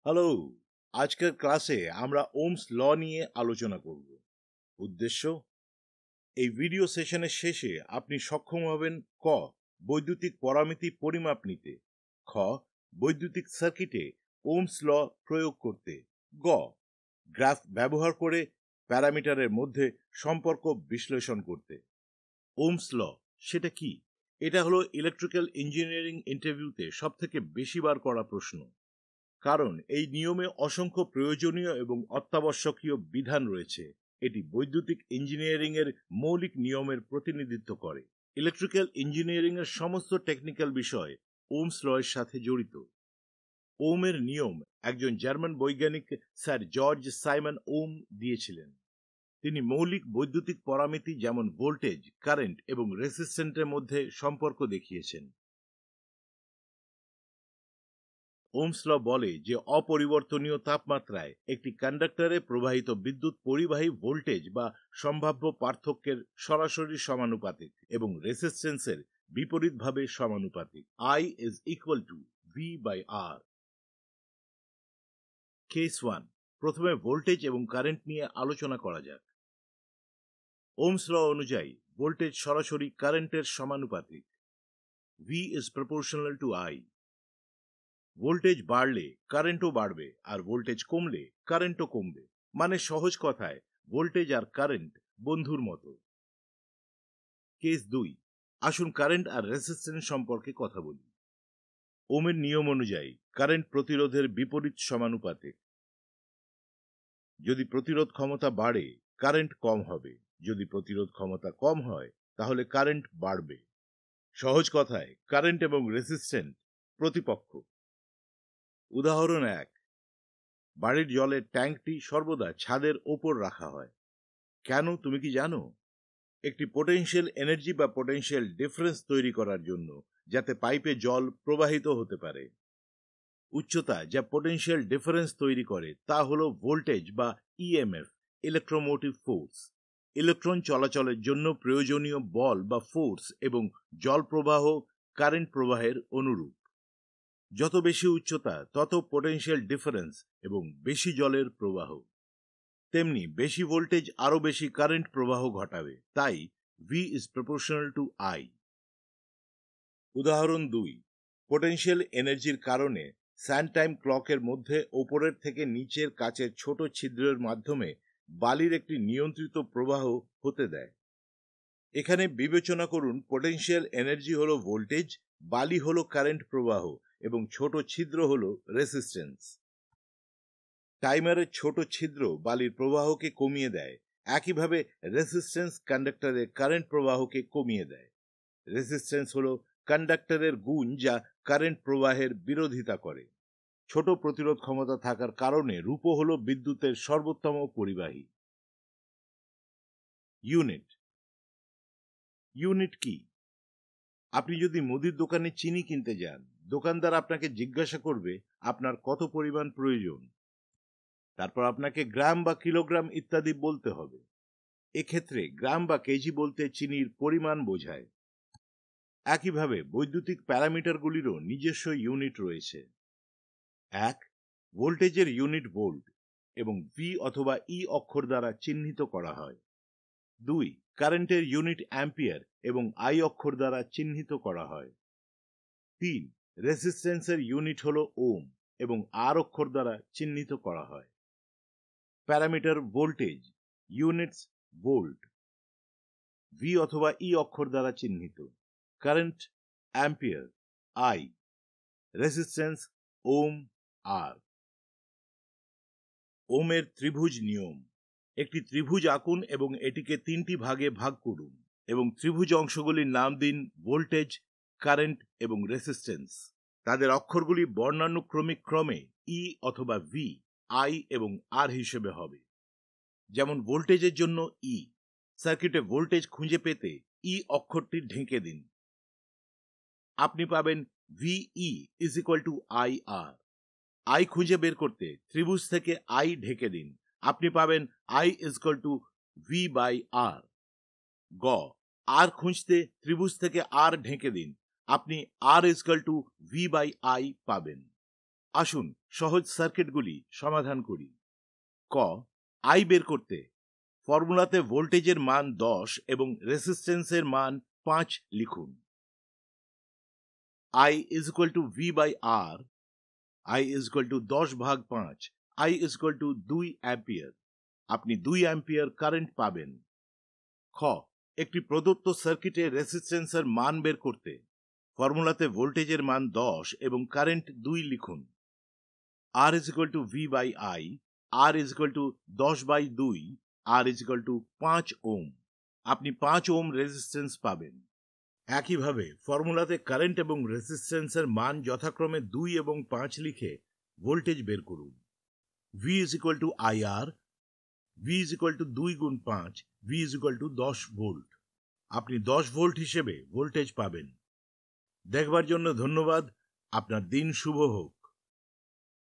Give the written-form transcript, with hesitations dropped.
Hello. আজকের ক্লাসে আমরা ওমস ল নিয়ে আলোচনা করব। উদ্দেশ্য, এই ভিডিও সেশনের শেষে আপনি সক্ষম হবেন ক বৈদ্যুতিক পরামিতি পরিমাপ নিতে, খ বৈদ্যুতিক সার্কিটে ওমস ল প্রয়োগ করতে, গ গ্রাফ ব্যবহার করে প্যারামিটারের মধ্যে সম্পর্ক বিশ্লেষণ করতে। ওমস ল সেটা কি? এটা হলো ইলেকট্রিক্যাল ইঞ্জিনিয়ারিং ইন্টারভিউতে সবথেকে বেশিবার করা প্রশ্ন, কারণ এই নিয়মে অসংখ্য প্রয়োজনীয় এবং অত্যাবশ্যকীয় বিধান রয়েছে। এটি বৈদ্যুতিক ইঞ্জিনিয়ারিং এর মৌলিক নিয়মের প্রতিনিধিত্ব করে। ইলেকট্রিক্যাল ইঞ্জিনিয়ারিং এর সমস্ত টেকনিক্যাল বিষয় ওমস ল এর সাথে জড়িত। ওমের নিয়ম একজন জার্মান বৈজ্ঞানিক স্যার জর্জ সাইমন ওম দিয়েছিলেন। তিনি মৌলিক বৈদ্যুতিক পরামিতি যেমন ভোল্টেজ, কারেন্ট এবং রেসিস্ট্যান্সের মধ্যে সম্পর্ক দেখিয়েছেন। ওমস ল বলে যে অপরিবর্তনীয় তাপমাত্রায় একটি কন্ডাক্টরে প্রবাহিত বিদ্যুৎ পরিবাহী ভোল্টেজ বা সম্ভাব্য পার্থক্যের সরাসরি সমানুপাতিক এবং রেসিস্ট্যান্সের বিপরীতভাবে সমানুপাতিক। I is equal to V by R। Case 1, প্রথমে ভোল্টেজ এবং কারেন্ট নিয়ে আলোচনা করা যাক। ওমস ল অনুযায়ী ভোল্টেজ সরাসরি কারেন্টের সমানুপাতিক। V is proportional to I। Voltage বাড়লে কারেন্টও বাড়বে, আর ভোল্টেজ কমলে কারেন্টও কমবে। মানে সহজ কথায় ভোল্টেজ আর কারেন্ট বন্ধুর মতো। কেস 2, আসুন কারেন্ট আর রেসিস্ট্যান্স সম্পর্কে কথা বলি। ওমের নিয়ম অনুযায়ী কারেন্ট প্রতিরোধের বিপরীত সমানুপাতিক। যদি প্রতিরোধ ক্ষমতা বাড়ে, কারেন্ট কম হবে। যদি প্রতিরোধ ক্ষমতা কম হয়, তাহলে কারেন্ট বাড়বে। সহজ কথায় কারেন্ট এবং রেসিস্ট্যান্স প্রতিপক্ষ। উদাহরণ 1, বাড়ির জলের ট্যাঙ্কটি সর্বদা ছাদের ওপর রাখা হয়। কেন, তুমি কি জানো? একটি পোটেনশিয়াল এনার্জি বা পোটেনশিয়াল ডিফারেন্স তৈরি করার জন্য, যাতে পাইপে জল প্রবাহিত হতে পারে। উচ্চতা যা পোটেনশিয়াল ডিফারেন্স তৈরি করে তা হলো ভোল্টেজ বা ইএমএফ, ইলেকট্রোমোটিভ ফোর্স। ইলেকট্রন চলাচলের জন্য প্রয়োজনীয় বল বা ফোর্স এবং জল প্রবাহ কারেন্ট প্রবাহের অনুরূপ। যত বেশি উচ্চতা তত পোটেনশিয়াল ডিফারেন্স এবং বেশি জলের প্রবাহ। তেমনি বেশি ভোল্টেজ আরো বেশি কারেন্ট প্রবাহ ঘটাবে, তাই V is proportional to I। উদাহরণ 2, পোটেনশিয়াল এনার্জির কারণে স্যান্ড টাইম ক্লকের মধ্যে ওপরের থেকে নিচের কাচের ছোট ছিদ্রের মাধ্যমে বালির একটি নিয়ন্ত্রিত প্রবাহ হতে দেয়। এখানে বিবেচনা করুন, পোটেনশিয়াল এনার্জি হলো ভোল্টেজ, বালি হলো কারেন্ট প্রবাহ এবং ছোট ছিদ্র হলো রেসিস্ট্যান্স। টাইমারের ছোট ছিদ্র বালির প্রবাহকে কমিয়ে দেয়, একইভাবে রেসিস্ট্যান্স কন্ডাক্টরের কারেন্ট প্রবাহকে কমিয়ে দেয়। রেসিস্ট্যান্স হলো কন্ডাক্টরের গুণ যা কারেন্ট প্রবাহের বিরোধিতা করে। ছোট প্রতিরোধ ক্ষমতা থাকার কারণে রূপো হলো বিদ্যুতের সর্বোত্তম পরিবাহী। ইউনিট কি? আপনি যদি মুদির দোকানে চিনি কিনতে যান, দোকানদার আপনাকে জিজ্ঞাসা করবে আপনার কত পরিমাণ প্রয়োজন। তারপর আপনাকে গ্রাম বা কিলোগ্রাম ইত্যাদি বলতে হবে। এক্ষেত্রে গ্রাম বা কেজি বলতে চিনির পরিমাণ বোঝায়। একইভাবে বৈদ্যুতিক প্যারামিটারগুলিরও নিজস্ব ইউনিট রয়েছে। 1, ভোল্টেজের ইউনিট ভোল্ট এবং ভি অথবা ই অক্ষর দ্বারা চিহ্নিত করা হয়। 2, কারেন্টের ইউনিট অ্যাম্পিয়ার এবং আই অক্ষর দ্বারা চিহ্নিত করা হয়। 3, রেসিস্ট্যান্সের ইউনিট হলো ওম এবং আর অক্ষর দ্বারা চিহ্নিত করা হয়। Parameter voltage units volt, V অথবা ই অক্ষর দ্বারা চিহ্নিত। Current ampere, I. রেসিস্ট্যান্স ওম, আর। ওমের ত্রিভুজ নিয়ম। একটি ত্রিভুজ আঁকুন এবং এটিকে 3টি ভাগে ভাগ করুন এবং ত্রিভুজ অংশগুলির নাম দিন ভোল্টেজ, কারেন্ট এবং রেসিস্ট্যান্স। তাদের অক্ষরগুলি বর্ণানুক্রমিক ক্রমে ই অথবা ভি, আই এবং আর হিসেবে হবে। যেমন ভোল্টেজের জন্য ই। সার্কিটে ভোল্টেজ খুঁজে পেতে ই অক্ষরটি ঢেকে দিন। আপনি পাবেন V is equal to I R. I খুঁজে বের করতে ত্রিভুজ থেকে আই ঢেকে দিন। আপনি পাবেন I is equal to V by R. গ, আর খুঁজতে ত্রিভুজ থেকে আর ঢেকে দিন। আপনি R is equal to V by I পাবেন। আসুন সহজ সার্কিটগুলি সমাধান করি। ক, আই বের করতে ফর্মুলাতে ভোল্টেজের মান 10 এবং রেসিস্ট্যান্সের মান 5 লিখুন। I is equal to V by R, I is equal to 10/5, I is equal to 2 ampere. আপনি 2 অ্যাম্পিয়ার কারেন্ট পাবেন। খ, একটি প্রদত্ত সার্কিটে রেসিস্ট্যান্সের মান বের করতে ফর্মুলাতে ভোল্টেজের মান 10 এবং কারেন্ট 2 লিখুন। R is equal to V by I, R is equal to 10/2, R is equal to 5 ohm. আপনি 5 ওহম রেজিস্ট্যান্স পাবেন। একইভাবে ফর্মুলাতে কারেন্ট এবং রেসিস্ট্যান্সের মান যথাক্রমে 2 এবং 5 লিখে ভোল্টেজ বের করুন। V is equal to IR, V is equal to 2 গুণ 5, V is equal to 10 volt. আপনি 10 ভোল্ট হিসেবে ভোল্টেজ পাবেন। দেখবার জন্য ধন্যবাদ। আপনার দিন শুভ হোক।